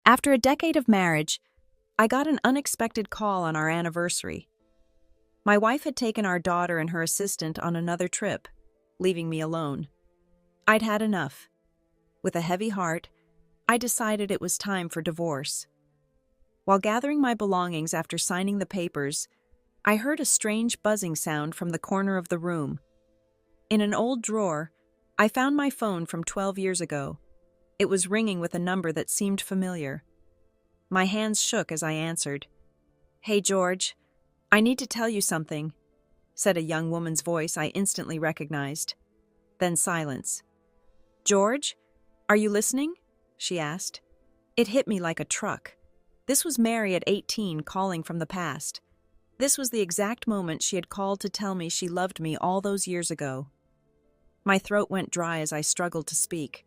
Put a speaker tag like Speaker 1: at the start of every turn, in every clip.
Speaker 1: After a decade of marriage, I got an unexpected call on our anniversary. My wife had taken our daughter and her assistant on another trip, leaving me alone. I'd had enough. With a heavy heart, I decided it was time for divorce. While gathering my belongings after signing the papers, I heard a strange buzzing sound from the corner of the room. In an old drawer, I found my phone from 12 years ago. It was ringing with a number that seemed familiar. My hands shook as I answered. "Hey, George, I need to tell you something," said a young woman's voice I instantly recognized. Then silence. "George, are you listening?" she asked. It hit me like a truck. This was Mary at 18 calling from the past. This was the exact moment she had called to tell me she loved me all those years ago. My throat went dry as I struggled to speak.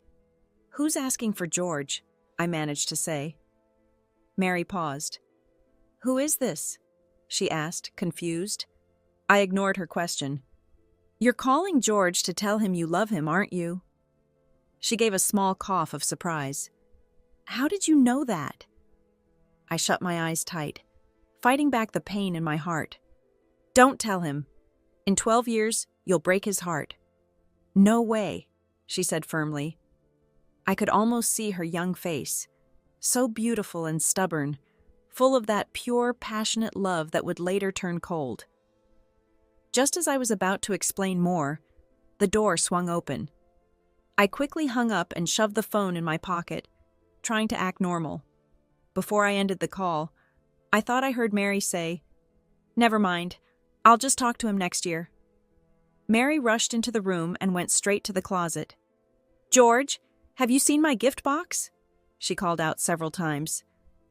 Speaker 1: "Who's asking for George?" I managed to say. Mary paused. "Who is this?" she asked, confused. I ignored her question. "You're calling George to tell him you love him, aren't you?" She gave a small cough of surprise. "How did you know that?" I shut my eyes tight, fighting back the pain in my heart. "Don't tell him. In 12 years, you'll break his heart." "No way," she said firmly. I could almost see her young face, so beautiful and stubborn, full of that pure, passionate love that would later turn cold. Just as I was about to explain more, the door swung open. I quickly hung up and shoved the phone in my pocket, trying to act normal. Before I ended the call, I thought I heard Mary say, "Never mind, I'll just talk to him next year." Mary rushed into the room and went straight to the closet. "George, have you seen my gift box?" she called out several times.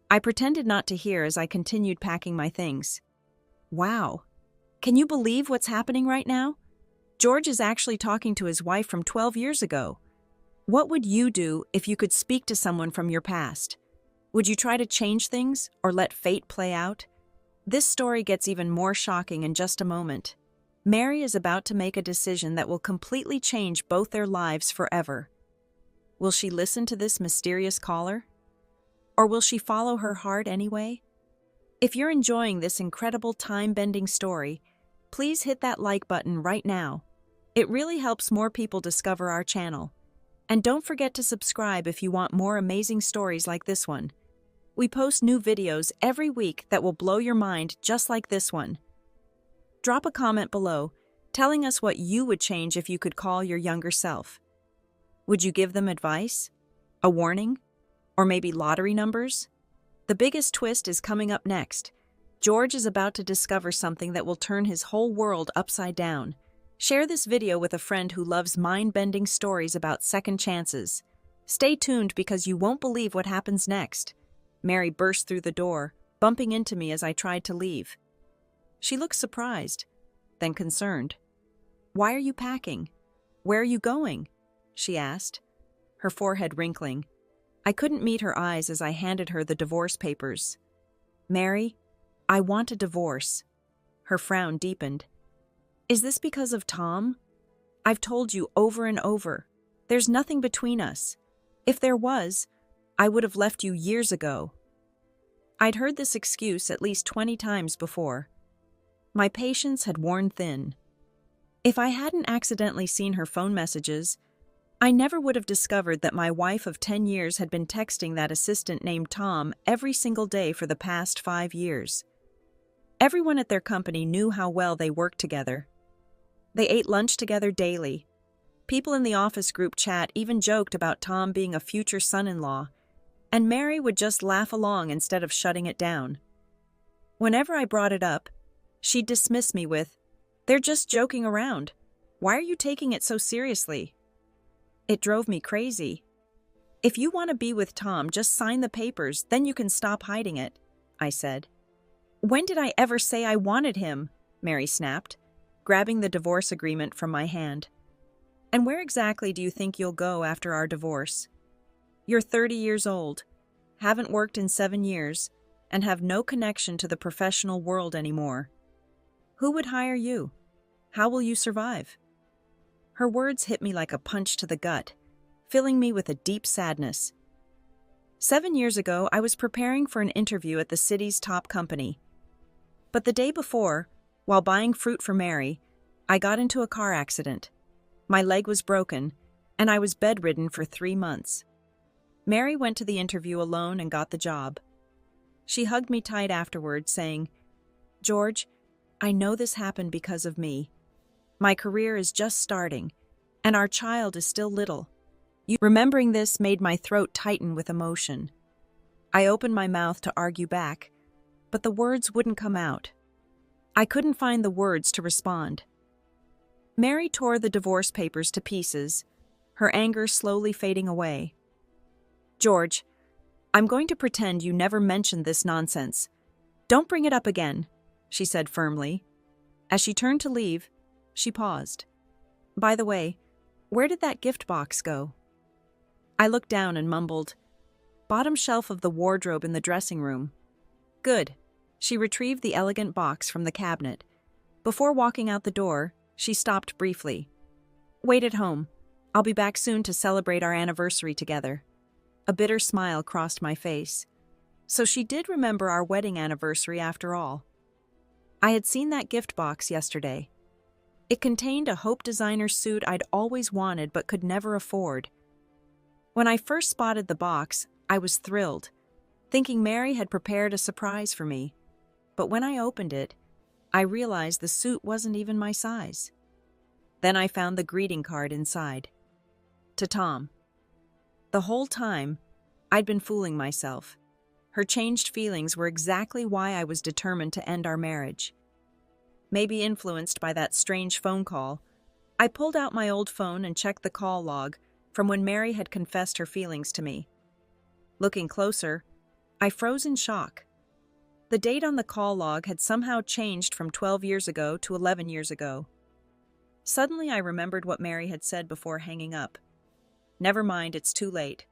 Speaker 1: I pretended not to hear as I continued packing my things. Wow. Can you believe what's happening right now? George is actually talking to his wife from 12 years ago. What would you do if you could speak to someone from your past? Would you try to change things or let fate play out? This story gets even more shocking in just a moment. Mary is about to make a decision that will completely change both their lives forever. Will she listen to this mysterious caller? Or will she follow her heart anyway? If you're enjoying this incredible time-bending story, please hit that like button right now. It really helps more people discover our channel. And don't forget to subscribe if you want more amazing stories like this one. We post new videos every week that will blow your mind just like this one. Drop a comment below, telling us what you would change if you could call your younger self. Would you give them advice? A warning? Or maybe lottery numbers? The biggest twist is coming up next. George is about to discover something that will turn his whole world upside down. Share this video with a friend who loves mind-bending stories about second chances. Stay tuned because you won't believe what happens next. Mary burst through the door, bumping into me as I tried to leave. She looked surprised, then concerned. "Why are you packing? Where are you going?" she asked, her forehead wrinkling. I couldn't meet her eyes as I handed her the divorce papers. "Mary, I want a divorce." Her frown deepened. "Is this because of Tom? I've told you over and over. There's nothing between us. If there was, I would have left you years ago." I'd heard this excuse at least 20 times before. My patience had worn thin. If I hadn't accidentally seen her phone messages, I never would have discovered that my wife of 10 years had been texting that assistant named Tom every single day for the past 5 years. Everyone at their company knew how well they worked together. They ate lunch together daily. People in the office group chat even joked about Tom being a future son-in-law, and Mary would just laugh along instead of shutting it down. Whenever I brought it up, she'd dismiss me with, "They're just joking around. Why are you taking it so seriously?" It drove me crazy. "If you want to be with Tom, just sign the papers, then you can stop hiding it," I said. "When did I ever say I wanted him?" Mary snapped, grabbing the divorce agreement from my hand. "And where exactly do you think you'll go after our divorce? You're 30 years old, haven't worked in 7 years, and have no connection to the professional world anymore. Who would hire you? How will you survive?" Her words hit me like a punch to the gut, filling me with a deep sadness. 7 years ago, I was preparing for an interview at the city's top company. But the day before, while buying fruit for Mary, I got into a car accident. My leg was broken, and I was bedridden for 3 months. Mary went to the interview alone and got the job. She hugged me tight afterward, saying, "George, I know this happened because of me. My career is just starting, and our child is still little." Remembering this made my throat tighten with emotion. I opened my mouth to argue back, but the words wouldn't come out. I couldn't find the words to respond. Mary tore the divorce papers to pieces, her anger slowly fading away. "George, I'm going to pretend you never mentioned this nonsense. Don't bring it up again," she said firmly. As she turned to leave, she paused. "By the way, where did that gift box go?" I looked down and mumbled, "Bottom shelf of the wardrobe in the dressing room." "Good." She retrieved the elegant box from the cabinet. Before walking out the door, she stopped briefly. "Wait at home. I'll be back soon to celebrate our anniversary together." A bitter smile crossed my face. So she did remember our wedding anniversary after all. I had seen that gift box yesterday. It contained a Hope designer suit I'd always wanted but could never afford. When I first spotted the box, I was thrilled, thinking Mary had prepared a surprise for me. But when I opened it, I realized the suit wasn't even my size. Then I found the greeting card inside. To Tom. The whole time, I'd been fooling myself. Her changed feelings were exactly why I was determined to end our marriage. Maybe influenced by that strange phone call, I pulled out my old phone and checked the call log from when Mary had confessed her feelings to me. Looking closer, I froze in shock. The date on the call log had somehow changed from 12 years ago to 11 years ago. Suddenly I remembered what Mary had said before hanging up. "Never mind, it's too late.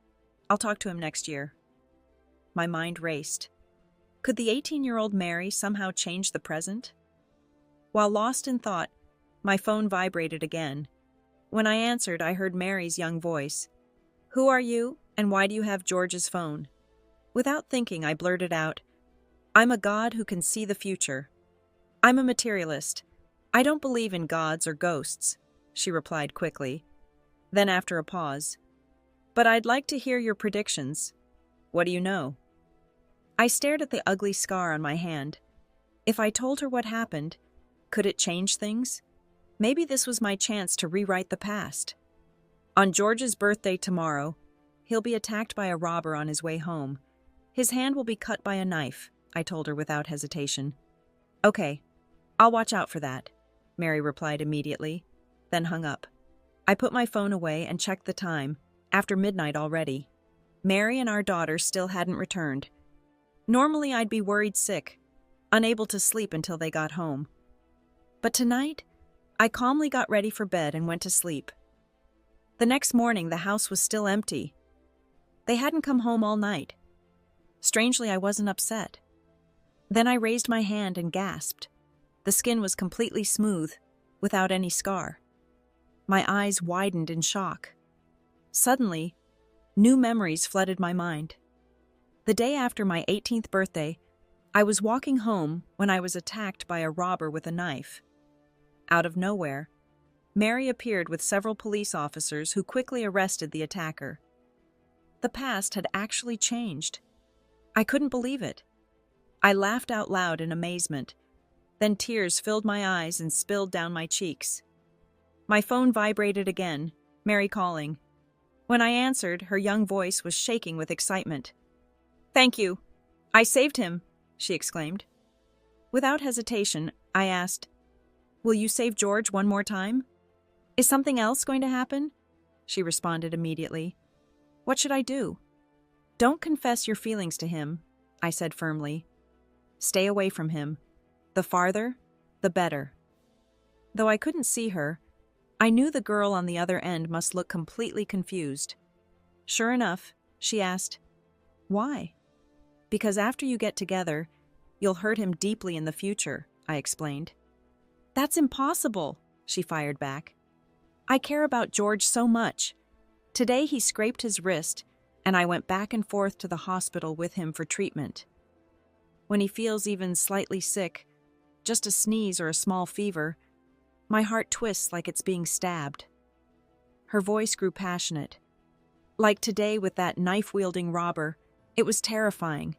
Speaker 1: I'll talk to him next year." My mind raced. Could the 18-year-old Mary somehow change the present? While lost in thought, my phone vibrated again. When I answered, I heard Mary's young voice. "Who are you, and why do you have George's phone?" Without thinking, I blurted out, "I'm a god who can see the future. I'm a materialist. I don't believe in gods or ghosts," she replied quickly. Then after a pause, "But I'd like to hear your predictions. What do you know?" I stared at the ugly scar on my hand. If I told her what happened, could it change things? Maybe this was my chance to rewrite the past. "On George's birthday tomorrow, he'll be attacked by a robber on his way home. His hand will be cut by a knife," I told her without hesitation. "Okay, I'll watch out for that," Mary replied immediately, then hung up. I put my phone away and checked the time, after midnight already. Mary and our daughter still hadn't returned. Normally I'd be worried sick, unable to sleep until they got home. But tonight, I calmly got ready for bed and went to sleep. The next morning, the house was still empty. They hadn't come home all night. Strangely, I wasn't upset. Then I raised my hand and gasped. The skin was completely smooth, without any scar. My eyes widened in shock. Suddenly, new memories flooded my mind. The day after my 18th birthday, I was walking home when I was attacked by a robber with a knife. Out of nowhere, Mary appeared with several police officers who quickly arrested the attacker. The past had actually changed. I couldn't believe it. I laughed out loud in amazement. Then tears filled my eyes and spilled down my cheeks. My phone vibrated again, Mary calling. When I answered, her young voice was shaking with excitement. "Thank you. I saved him," she exclaimed. Without hesitation, I asked, "Will you save George one more time? Is something else going to happen?" She responded immediately. "What should I do?" "Don't confess your feelings to him," I said firmly. "Stay away from him. The farther, the better." Though I couldn't see her, I knew the girl on the other end must look completely confused. Sure enough, she asked, "Why?" "Because after you get together, you'll hurt him deeply in the future," I explained. "That's impossible," she fired back. "I care about George so much. Today he scraped his wrist, and I went back and forth to the hospital with him for treatment. When he feels even slightly sick, just a sneeze or a small fever, my heart twists like it's being stabbed. Her voice grew passionate. Like today with that knife-wielding robber, it was terrifying.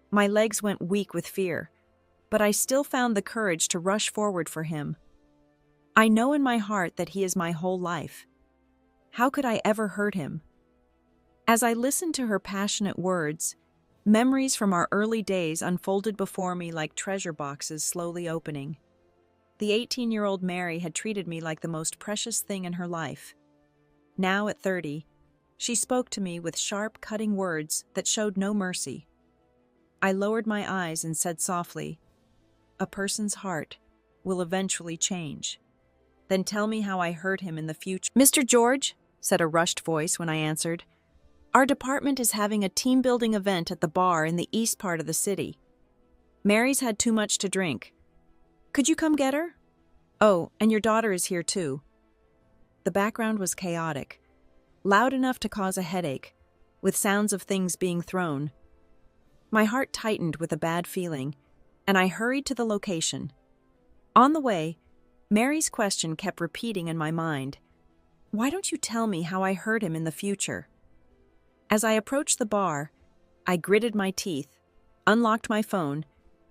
Speaker 1: My legs went weak with fear, but I still found the courage to rush forward for him. I know in my heart that he is my whole life. How could I ever hurt him? As I listened to her passionate words, memories from our early days unfolded before me like treasure boxes slowly opening. The 18-year-old Mary had treated me like the most precious thing in her life. Now at 30, she spoke to me with sharp, cutting words that showed no mercy. I lowered my eyes and said softly, "A person's heart will eventually change. Then tell me how I hurt him in the future." "Mr. George," said a rushed voice when I answered, "our department is having a team-building event at the bar in the east part of the city. Mary's had too much to drink. Could you come get her? Oh, and your daughter is here too." The background was chaotic, loud enough to cause a headache, with sounds of things being thrown. My heart tightened with a bad feeling, and I hurried to the location. On the way, Mary's question kept repeating in my mind, "Why don't you tell me how I hurt him in the future?" As I approached the bar, I gritted my teeth, unlocked my phone,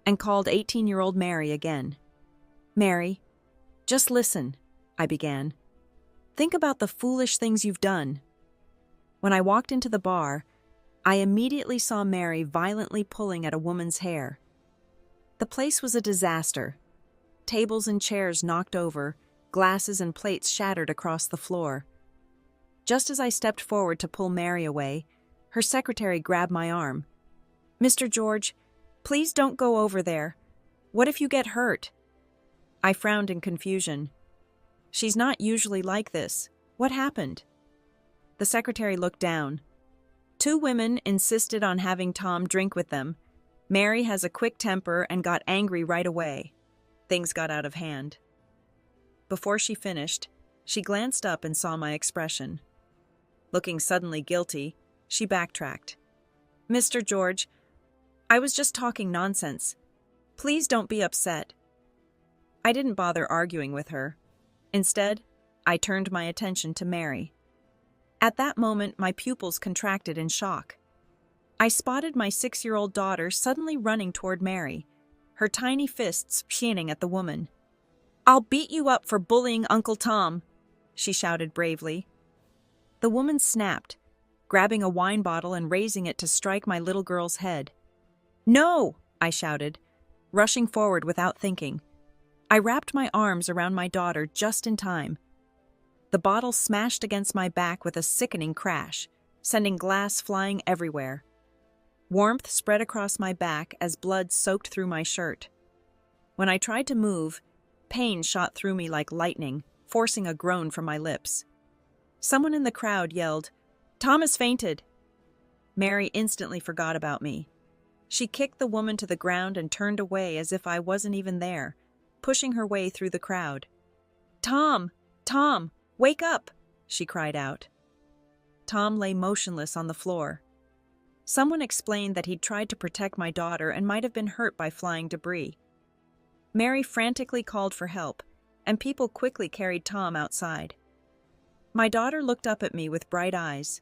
Speaker 1: and called 18-year-old Mary again. "Mary, just listen," I began. "Think about the foolish things you've done." When I walked into the bar, I immediately saw Mary violently pulling at a woman's hair. The place was a disaster. Tables and chairs knocked over, glasses and plates shattered across the floor. Just as I stepped forward to pull Mary away, her secretary grabbed my arm. "Mr. George, please don't go over there. What if you get hurt?" I frowned in confusion. "She's not usually like this. What happened?" The secretary looked down. "Two women insisted on having Tom drink with them. Mary has a quick temper and got angry right away. Things got out of hand." Before she finished, she glanced up and saw my expression. Looking suddenly guilty, she backtracked. "Mr. George, I was just talking nonsense. Please don't be upset." I didn't bother arguing with her. Instead, I turned my attention to Mary. At that moment, my pupils contracted in shock. I spotted my 6-year-old daughter suddenly running toward Mary, her tiny fists pointing at the woman. "I'll beat you up for bullying Uncle Tom," she shouted bravely. The woman snapped, grabbing a wine bottle and raising it to strike my little girl's head. "No!" I shouted, rushing forward without thinking. I wrapped my arms around my daughter just in time. The bottle smashed against my back with a sickening crash, sending glass flying everywhere. Warmth spread across my back as blood soaked through my shirt. When I tried to move, pain shot through me like lightning, forcing a groan from my lips. Someone in the crowd yelled, "Tom has fainted!" Mary instantly forgot about me. She kicked the woman to the ground and turned away as if I wasn't even there, pushing her way through the crowd. "Tom! Tom! Wake up!" she cried out. Tom lay motionless on the floor. Someone explained that he'd tried to protect my daughter and might have been hurt by flying debris. Mary frantically called for help, and people quickly carried Tom outside. My daughter looked up at me with bright eyes.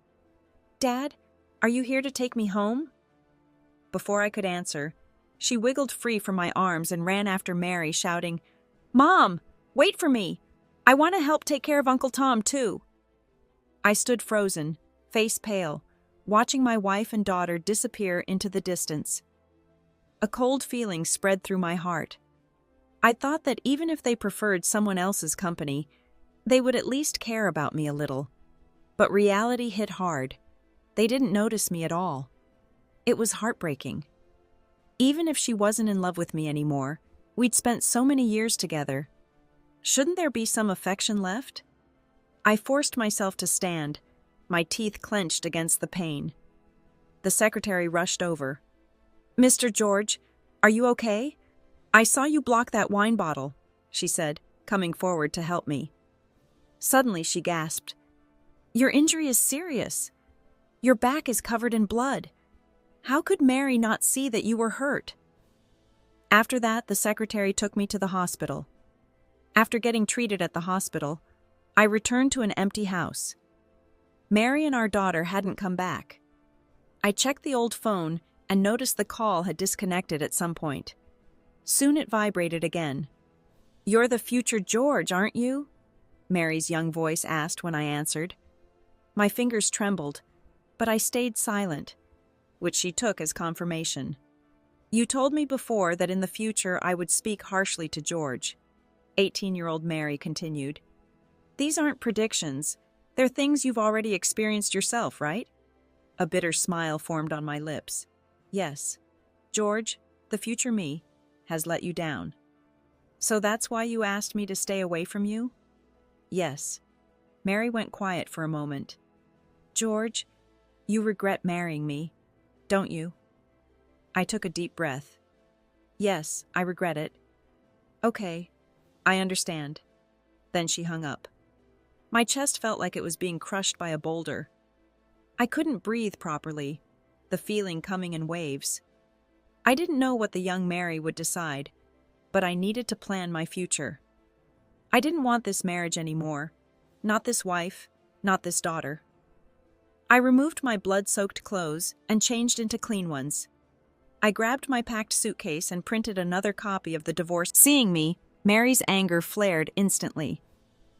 Speaker 1: "Dad, are you here to take me home?" Before I could answer, she wiggled free from my arms and ran after Mary, shouting, "Mom, wait for me! I want to help take care of Uncle Tom, too." I stood frozen, face pale, watching my wife and daughter disappear into the distance. A cold feeling spread through my heart. I thought that even if they preferred someone else's company, they would at least care about me a little. But reality hit hard. They didn't notice me at all. It was heartbreaking. Even if she wasn't in love with me anymore, we'd spent so many years together. Shouldn't there be some affection left? I forced myself to stand, my teeth clenched against the pain. The secretary rushed over. "Mr. George, are you okay? I saw you block that wine bottle," she said, coming forward to help me. Suddenly she gasped, "Your injury is serious. Your back is covered in blood. How could Mary not see that you were hurt?" After that, the secretary took me to the hospital. After getting treated at the hospital, I returned to an empty house. Mary and our daughter hadn't come back. I checked the old phone and noticed the call had disconnected at some point. Soon it vibrated again. "You're the future George, aren't you?" Mary's young voice asked when I answered. My fingers trembled, but I stayed silent, which she took as confirmation. "You told me before that in the future I would speak harshly to George," 18-year-old Mary continued. "These aren't predictions. They're things you've already experienced yourself, right?" A bitter smile formed on my lips. "Yes. George, the future me, has let you down. So that's why you asked me to stay away from you?" "Yes." Mary went quiet for a moment. "George, you regret marrying me, don't you?" I took a deep breath. "Yes, I regret it." "Okay, I understand." Then she hung up. My chest felt like it was being crushed by a boulder. I couldn't breathe properly, the feeling coming in waves. I didn't know what the young Mary would decide, but I needed to plan my future. I didn't want this marriage anymore. Not this wife, not this daughter. I removed my blood-soaked clothes and changed into clean ones. I grabbed my packed suitcase and printed another copy of the divorce. Seeing me, Mary's anger flared instantly.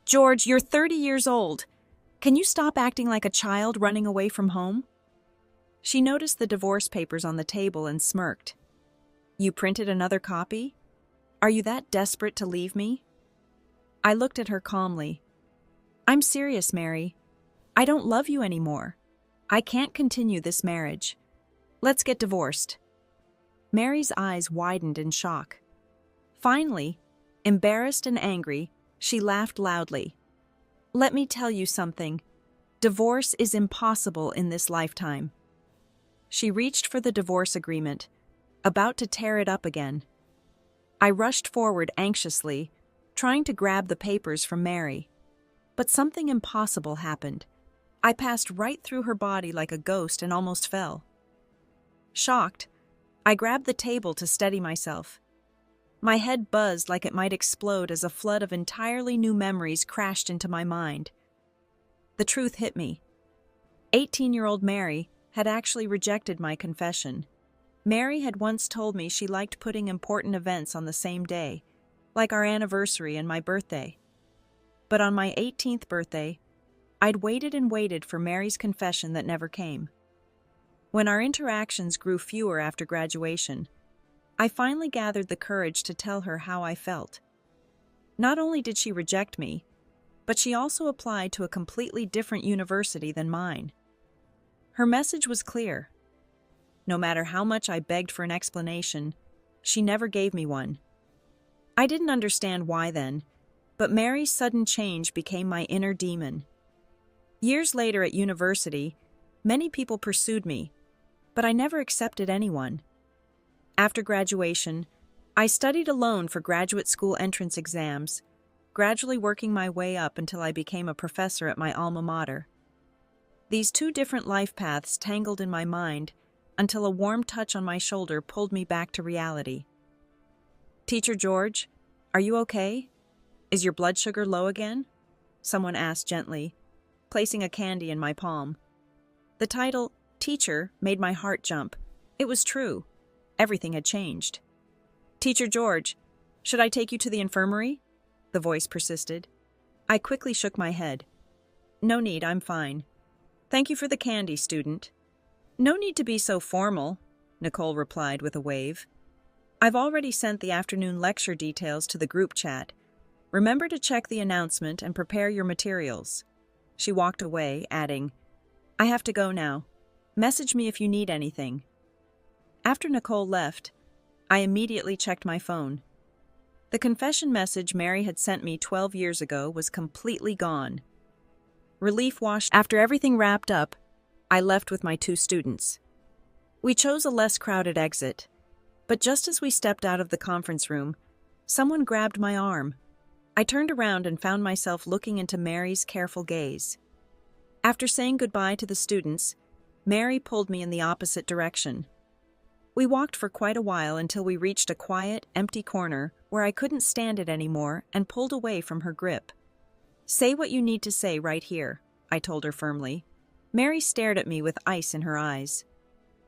Speaker 1: "George, you're 30 years old. Can you stop acting like a child running away from home?" She noticed the divorce papers on the table and smirked. "You printed another copy? Are you that desperate to leave me?" I looked at her calmly. "I'm serious, Mary. I don't love you anymore. I can't continue this marriage. Let's get divorced." Mary's eyes widened in shock. Finally, embarrassed and angry, she laughed loudly. "Let me tell you something. Divorce is impossible in this lifetime." She reached for the divorce agreement, about to tear it up again. I rushed forward anxiously, trying to grab the papers from Mary. But something impossible happened. I passed right through her body like a ghost and almost fell. Shocked, I grabbed the table to steady myself. My head buzzed like it might explode as a flood of entirely new memories crashed into my mind. The truth hit me. 18-year-old Mary had actually rejected my confession. Mary had once told me she liked putting important events on the same day, like our anniversary and my birthday. But on my 18th birthday, I'd waited and waited for Mary's confession that never came. When our interactions grew fewer after graduation, I finally gathered the courage to tell her how I felt. Not only did she reject me, but she also applied to a completely different university than mine. Her message was clear. No matter how much I begged for an explanation, she never gave me one. I didn't understand why then, but Mary's sudden change became my inner demon. Years later at university, many people pursued me, but I never accepted anyone. After graduation, I studied alone for graduate school entrance exams, gradually working my way up until I became a professor at my alma mater. These two different life paths tangled in my mind until a warm touch on my shoulder pulled me back to reality. "Teacher George, are you okay? Is your blood sugar low again?" someone asked gently, placing a candy in my palm. The title, Teacher, made my heart jump. It was true. Everything had changed. "Teacher George, should I take you to the infirmary?" the voice persisted. I quickly shook my head. "No need, I'm fine. Thank you for the candy, student." "No need to be so formal," Nicole replied with a wave. "I've already sent the afternoon lecture details to the group chat. Remember to check the announcement and prepare your materials." She walked away, adding, "I have to go now. Message me if you need anything." After Nicole left, I immediately checked my phone. The confession message Mary had sent me 12 years ago was completely gone. Relief washed. After everything wrapped up, I left with my two students. We chose a less crowded exit, but just as we stepped out of the conference room, someone grabbed my arm. I turned around and found myself looking into Mary's careful gaze. After saying goodbye to the students, Mary pulled me in the opposite direction. We walked for quite a while until we reached a quiet, empty corner where I couldn't stand it anymore and pulled away from her grip. "Say what you need to say right here," I told her firmly. Mary stared at me with ice in her eyes.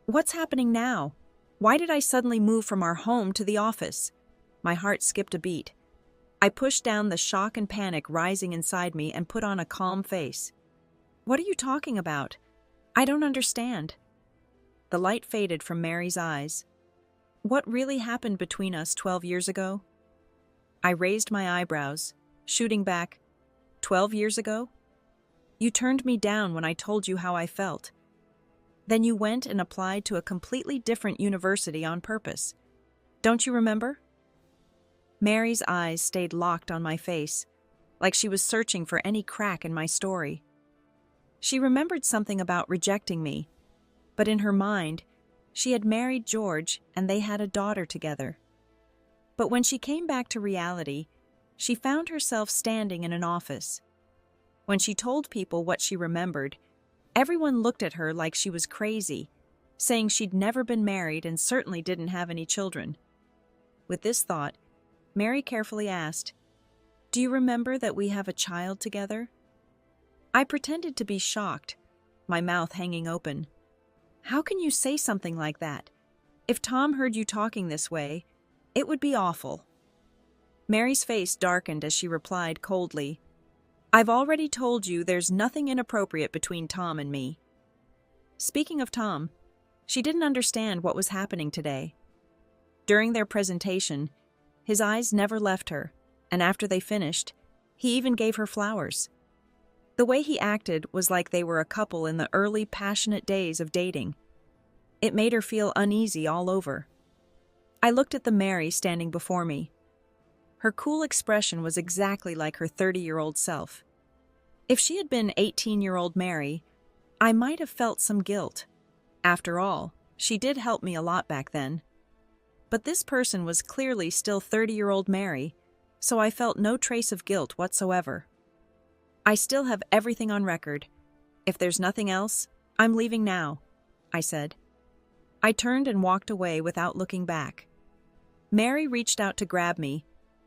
Speaker 1: "What's happening now? Why did I suddenly move from our home to the office?" My heart skipped a beat. I pushed down the shock and panic rising inside me and put on a calm face. "What are you talking about? I don't understand." The light faded from Mary's eyes. "What really happened between us 12 years ago?" I raised my eyebrows, shooting back, "12 years ago? You turned me down when I told you how I felt. Then you went and applied to a completely different university on purpose. Don't you remember?" Mary's eyes stayed locked on my face, like she was searching for any crack in my story. She remembered something about rejecting me, but in her mind, she had married George and they had a daughter together. But when she came back to reality, she found herself standing in an office. When she told people what she remembered, everyone looked at her like she was crazy, saying she'd never been married and certainly didn't have any children. With this thought, Mary carefully asked, "Do you remember that we have a child together?" I pretended to be shocked, my mouth hanging open. "How can you say something like that? If Tom heard you talking this way, it would be awful." Mary's face darkened as she replied coldly, "I've already told you there's nothing inappropriate between Tom and me." Speaking of Tom, she didn't understand what was happening today. During their presentation, his eyes never left her, and after they finished, he even gave her flowers. The way he acted was like they were a couple in the early, passionate days of dating. It made her feel uneasy all over. I looked at the Mary standing before me. Her cool expression was exactly like her 30-year-old self. If she had been 18-year-old Mary, I might have felt some guilt. After all, she did help me a lot back then. But this person was clearly still 30-year-old Mary, so I felt no trace of guilt whatsoever. "I still have everything on record. If there's nothing else, I'm leaving now," I said. I turned and walked away without looking back. Mary reached out to grab me,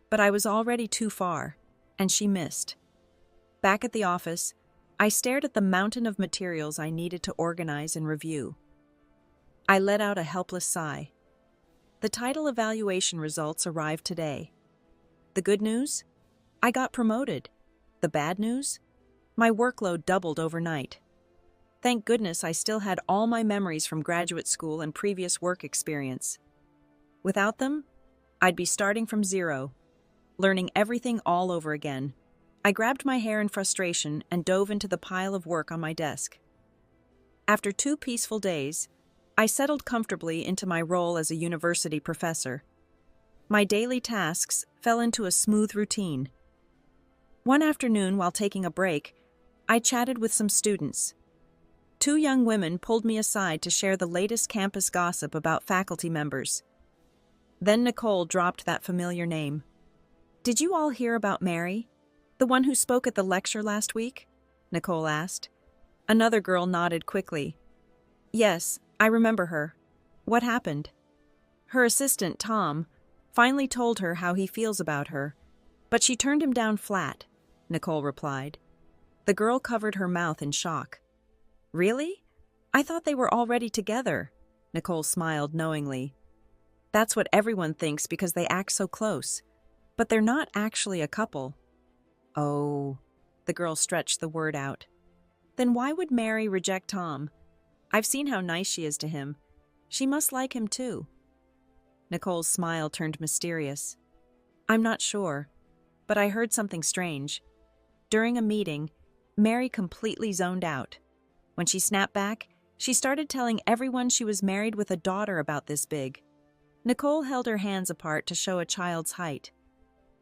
Speaker 1: but I was already too far, and she missed. Back at the office, I stared at the mountain of materials I needed to organize and review. I let out a helpless sigh. The title evaluation results arrived today. The good news? I got promoted. The bad news? My workload doubled overnight. Thank goodness I still had all my memories from graduate school and previous work experience. Without them, I'd be starting from zero, learning everything all over again. I grabbed my hair in frustration and dove into the pile of work on my desk. After 2 peaceful days, I settled comfortably into my role as a university professor. My daily tasks fell into a smooth routine. One afternoon, while taking a break, I chatted with some students. 2 young women pulled me aside to share the latest campus gossip about faculty members. Then Nicole dropped that familiar name. "Did you all hear about Mary? The one who spoke at the lecture last week?" Nicole asked. Another girl nodded quickly. "Yes, I remember her. What happened?" "Her assistant, Tom, finally told her how he feels about her, but she turned him down flat," Nicole replied. The girl covered her mouth in shock. "Really? I thought they were already together," Nicole smiled knowingly. "That's what everyone thinks because they act so close, but they're not actually a couple." "Oh," the girl stretched the word out. "Then why would Mary reject Tom? I've seen how nice she is to him. She must like him too." Nicole's smile turned mysterious. "I'm not sure, but I heard something strange. During a meeting, Mary completely zoned out. When she snapped back, she started telling everyone she was married with a daughter about this big." Nicole held her hands apart to show a child's height.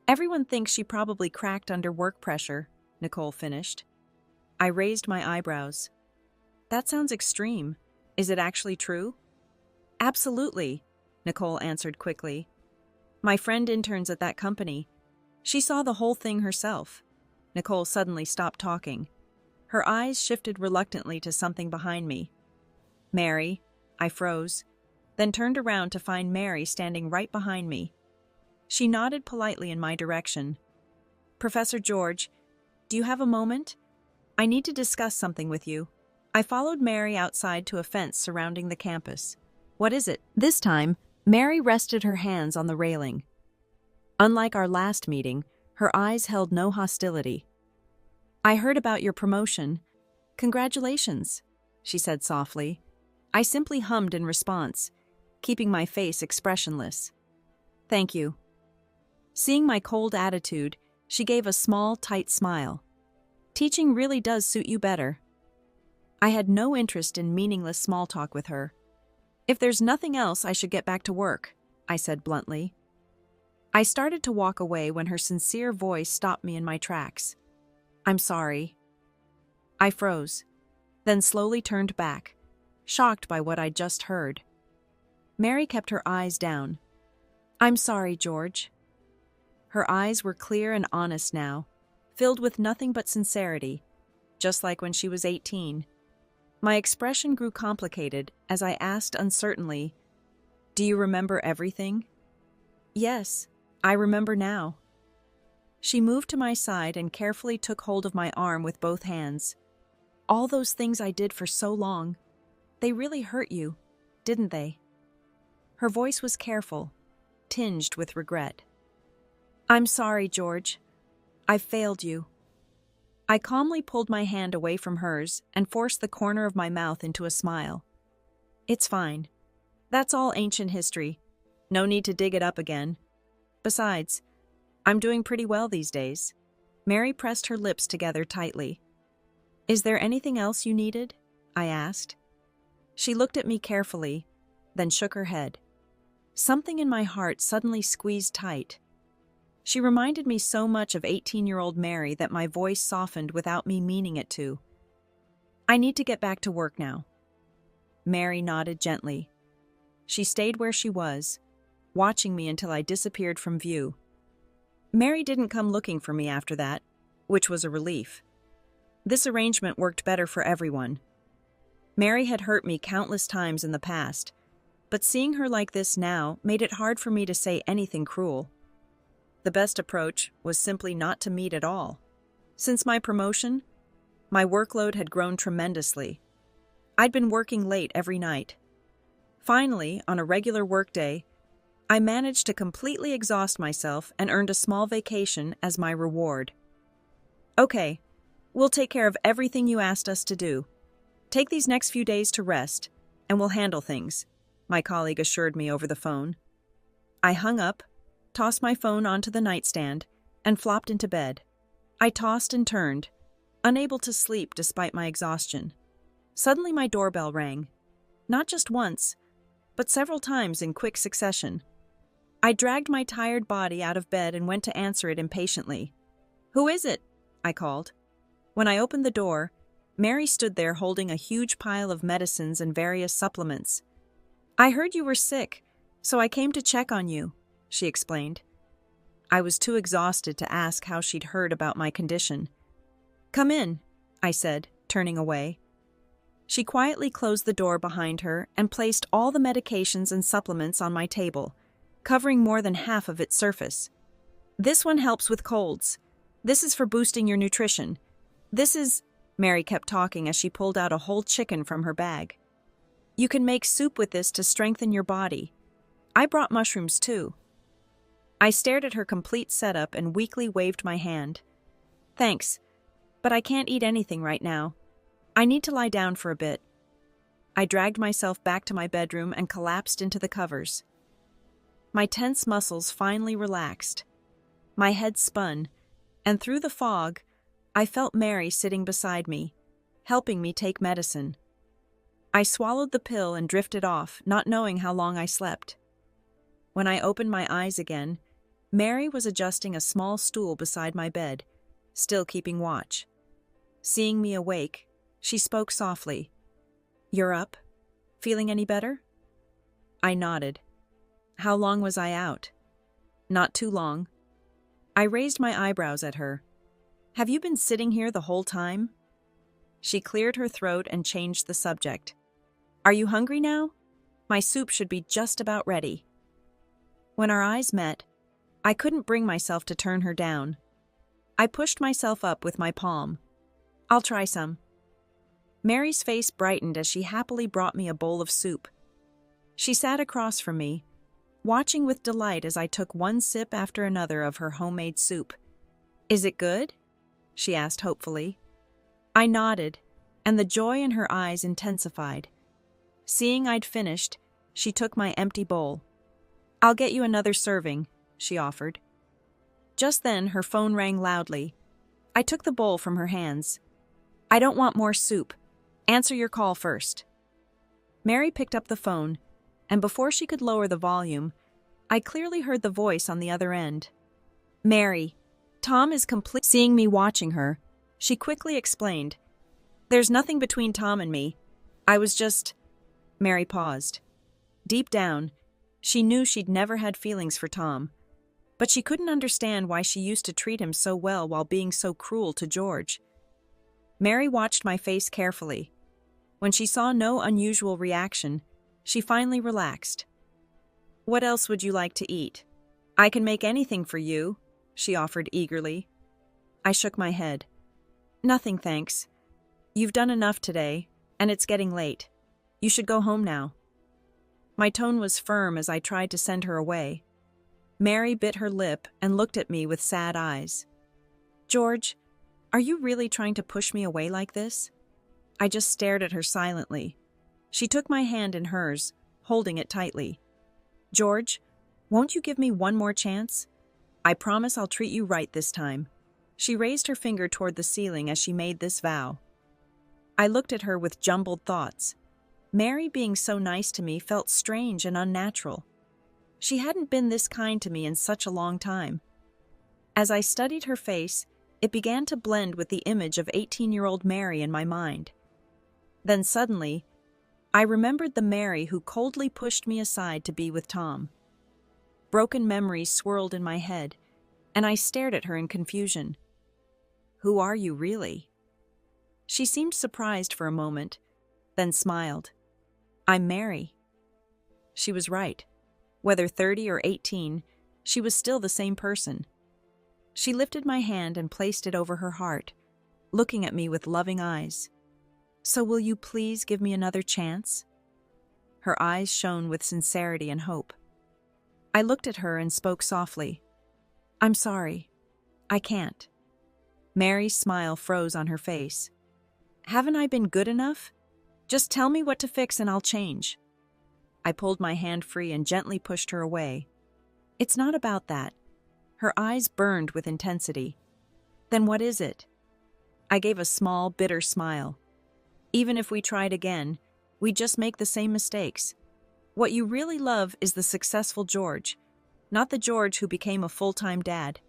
Speaker 1: "Everyone thinks she probably cracked under work pressure," Nicole finished. I raised my eyebrows. "That sounds extreme. Is it actually true?" "Absolutely," Nicole answered quickly. "My friend interns at that company. She saw the whole thing herself." Nicole suddenly stopped talking. Her eyes shifted reluctantly to something behind me. Mary. I froze, then turned around to find Mary standing right behind me. She nodded politely in my direction. Professor George, do you have a moment? I need to discuss something with you. I followed Mary outside to a fence surrounding the campus. What is it? This time, Mary rested her hands on the railing. Unlike our last meeting, her eyes held no hostility. I heard about your promotion. Congratulations, she said softly. I simply hummed in response, keeping my face expressionless. Thank you. Seeing my cold attitude, she gave a small, tight smile. Teaching really does suit you better. I had no interest in meaningless small talk with her. If there's nothing else, I should get back to work, I said bluntly. I started to walk away when her sincere voice stopped me in my tracks. I'm sorry. I froze, then slowly turned back, shocked by what I'd just heard. Mary kept her eyes down. I'm sorry, George. Her eyes were clear and honest now, filled with nothing but sincerity, just like when she was 18. My expression grew complicated as I asked uncertainly, Do you remember everything? Yes, I remember now. She moved to my side and carefully took hold of my arm with both hands. All those things I did for so long, they really hurt you, didn't they? Her voice was careful, tinged with regret. I'm sorry, George. I failed you. I calmly pulled my hand away from hers and forced the corner of my mouth into a smile. It's fine. That's all ancient history. No need to dig it up again. Besides, I'm doing pretty well these days. Mary pressed her lips together tightly. Is there anything else you needed? I asked. She looked at me carefully, then shook her head. Something in my heart suddenly squeezed tight. She reminded me so much of 18-year-old Mary that my voice softened without me meaning it to. I need to get back to work now. Mary nodded gently. She stayed where she was, watching me until I disappeared from view. Mary didn't come looking for me after that, which was a relief. This arrangement worked better for everyone. Mary had hurt me countless times in the past, but seeing her like this now made it hard for me to say anything cruel. The best approach was simply not to meet at all. Since my promotion, my workload had grown tremendously. I'd been working late every night. Finally, on a regular workday, I managed to completely exhaust myself and earned a small vacation as my reward. Okay, we'll take care of everything you asked us to do. Take these next few days to rest, and we'll handle things, my colleague assured me over the phone. I hung up, tossed my phone onto the nightstand, and flopped into bed. I tossed and turned, unable to sleep despite my exhaustion. Suddenly my doorbell rang. Not just once, but several times in quick succession. I dragged my tired body out of bed and went to answer it impatiently. Who is it? I called. When I opened the door, Mary stood there holding a huge pile of medicines and various supplements. I heard you were sick, so I came to check on you, she explained. I was too exhausted to ask how she'd heard about my condition. Come in, I said, turning away. She quietly closed the door behind her and placed all the medications and supplements on my table, covering more than half of its surface. This one helps with colds. This is for boosting your nutrition. This is... Mary kept talking as she pulled out a whole chicken from her bag. You can make soup with this to strengthen your body. I brought mushrooms too. I stared at her complete setup and weakly waved my hand. Thanks, but I can't eat anything right now. I need to lie down for a bit. I dragged myself back to my bedroom and collapsed into the covers. My tense muscles finally relaxed. My head spun, and through the fog, I felt Mary sitting beside me, helping me take medicine. I swallowed the pill and drifted off, not knowing how long I slept. When I opened my eyes again, Mary was adjusting a small stool beside my bed, still keeping watch. Seeing me awake, she spoke softly. You're up? Feeling any better? I nodded. How long was I out? Not too long. I raised my eyebrows at her. Have you been sitting here the whole time? She cleared her throat and changed the subject. Are you hungry now? My soup should be just about ready. When our eyes met, I couldn't bring myself to turn her down. I pushed myself up with my palm. I'll try some. Mary's face brightened as she happily brought me a bowl of soup. She sat across from me, watching with delight as I took one sip after another of her homemade soup. Is it good? She asked hopefully. I nodded, and the joy in her eyes intensified. Seeing I'd finished, she took my empty bowl. I'll get you another serving, she offered. Just then, her phone rang loudly. I took the bowl from her hands. I don't want more soup. Answer your call first. Mary picked up the phone, and before she could lower the volume, I clearly heard the voice on the other end. Mary, Tom is complete. Seeing me watching her, she quickly explained. There's nothing between Tom and me. I was just... Mary paused. Deep down, she knew she'd never had feelings for Tom, but she couldn't understand why she used to treat him so well while being so cruel to George. Mary watched my face carefully. When she saw no unusual reaction, she finally relaxed. What else would you like to eat? I can make anything for you, she offered eagerly. I shook my head. Nothing, thanks. You've done enough today, and it's getting late. You should go home now. My tone was firm as I tried to send her away. Mary bit her lip and looked at me with sad eyes. George, are you really trying to push me away like this? I just stared at her silently. She took my hand in hers, holding it tightly. George, won't you give me one more chance? I promise I'll treat you right this time. She raised her finger toward the ceiling as she made this vow. I looked at her with jumbled thoughts. Mary being so nice to me felt strange and unnatural. She hadn't been this kind to me in such a long time. As I studied her face, it began to blend with the image of 18-year-old Mary in my mind. Then suddenly, I remembered the Mary who coldly pushed me aside to be with Tom. Broken memories swirled in my head, and I stared at her in confusion. Who are you really? She seemed surprised for a moment, then smiled. I'm Mary. She was right. Whether 30 or 18, she was still the same person. She lifted my hand and placed it over her heart, looking at me with loving eyes. So will you please give me another chance? Her eyes shone with sincerity and hope. I looked at her and spoke softly. I'm sorry. I can't. Mary's smile froze on her face. Haven't I been good enough? Just tell me what to fix and I'll change. I pulled my hand free and gently pushed her away. It's not about that. Her eyes burned with intensity. Then what is it? I gave a small, bitter smile. Even if we tried again, we'd just make the same mistakes. What you really love is the successful George, not the George who became a full-time dad.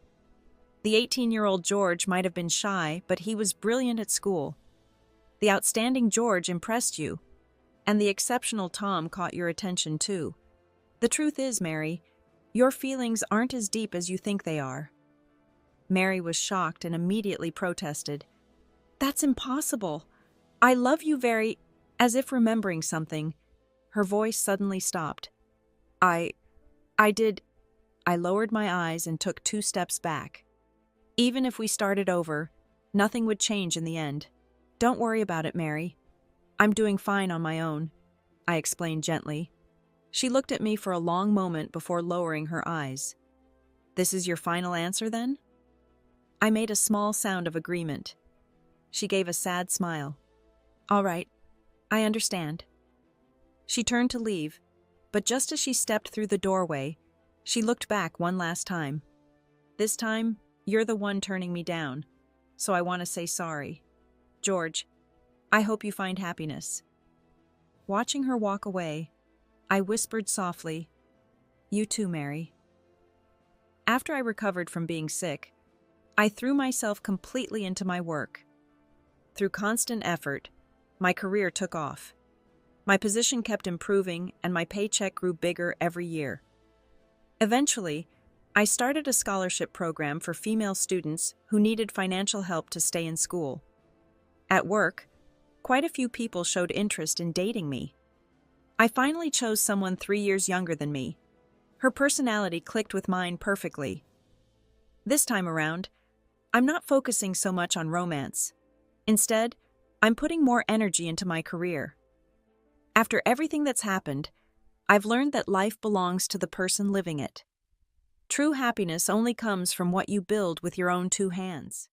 Speaker 1: The 18-year-old George might have been shy, but he was brilliant at school. The outstanding George impressed you, and the exceptional Tom caught your attention too. The truth is, Mary, your feelings aren't as deep as you think they are. Mary was shocked and immediately protested. That's impossible. I love you very... As if remembering something, her voice suddenly stopped. I did... I lowered my eyes and took 2 steps back. Even if we started over, nothing would change in the end. Don't worry about it, Mary. I'm doing fine on my own, I explained gently. She looked at me for a long moment before lowering her eyes. This is your final answer, then? I made a small sound of agreement. She gave a sad smile. All right, I understand. She turned to leave, but just as she stepped through the doorway, she looked back one last time. This time, you're the one turning me down, so I want to say sorry. George, I hope you find happiness. Watching her walk away, I whispered softly, You too, Mary. After I recovered from being sick, I threw myself completely into my work. Through constant effort, my career took off. My position kept improving and my paycheck grew bigger every year. Eventually, I started a scholarship program for female students who needed financial help to stay in school. At work, quite a few people showed interest in dating me. I finally chose someone 3 years younger than me. Her personality clicked with mine perfectly. This time around, I'm not focusing so much on romance. Instead, I'm putting more energy into my career. After everything that's happened, I've learned that life belongs to the person living it. True happiness only comes from what you build with your own two hands.